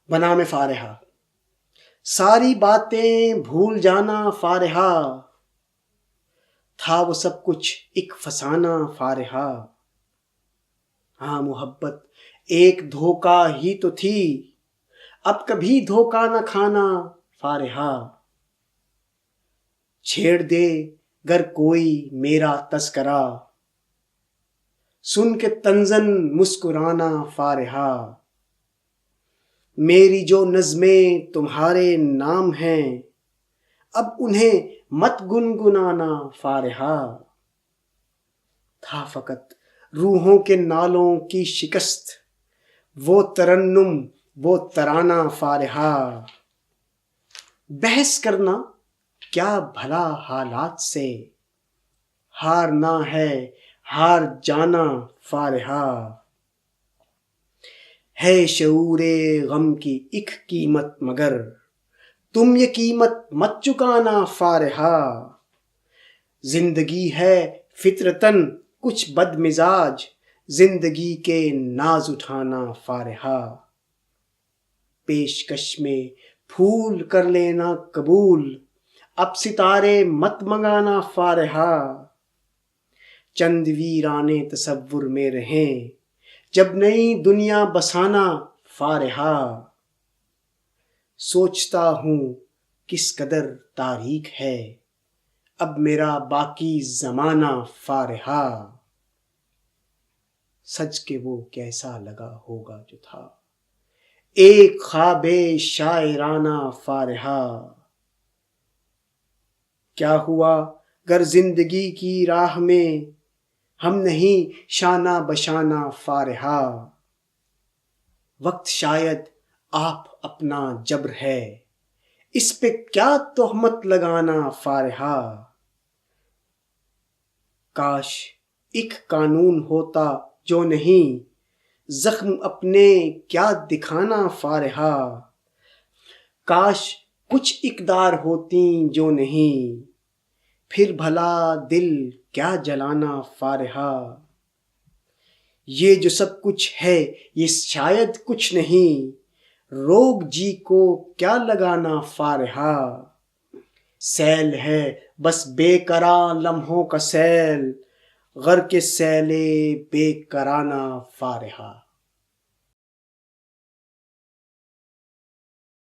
بنام فارحہ، ساری باتیں بھول جانا فارحہ، تھا وہ سب کچھ ایک فسانہ فارحہ۔ ہاں محبت ایک دھوکہ ہی تو تھی، اب کبھی دھوکہ نہ کھانا فارحہ۔ چھیڑ دے گر کوئی میرا تذکرہ، سن کے طنزاً مسکرانا فارحہ۔ میری جو نظمیں تمہارے نام ہیں، اب انہیں مت گنگنانا فارحہ۔ تھا فقط روحوں کے نالوں کی شکست، وہ ترنم وہ ترانہ فارحہ۔ بحث کرنا کیا بھلا حالات سے، ہارنا ہے ہار جانا فارحہ۔ ہے شعور غم کی ایک قیمت مگر، تم یہ قیمت مت چکانا فارحہ۔ زندگی ہے فطرتاً کچھ بد مزاج، زندگی کے ناز اٹھانا فارحہ۔ پیشکش میں پھول کر لینا قبول، اب ستارے مت منگانا فارحہ۔ چند ویرانے تصور میں رہیں، جب نئی دنیا بسانا فارحہ۔ سوچتا ہوں کس قدر تاریک ہے اب میرا باقی زمانہ فارحہ۔ سج کے وہ کیسا لگا ہوگا جو تھا، ایک خواب شاعرانہ فارحہ۔ کیا ہوا گر زندگی کی راہ میں ہم نہیں شانہ بشانہ فارحہ۔ وقت شاید آپ اپنا جبر ہے، اس پہ کیا تہمت لگانا فارحہ۔ کاش ایک قانون ہوتا جو نہیں، زخم اپنے کیا دکھانا فارحہ۔ کاش کچھ اقدار ہوتیں جو نہیں، پھر بھلا دل کیا جلانا فارحہ۔ یہ جو سب کچھ ہے یہ شاید کچھ نہیں، روگ جی کو کیا لگانا فارحہ۔ سیل ہے بس بے قرار لمحوں کا سیل، غرق سیل بے قرانہ فارحہ۔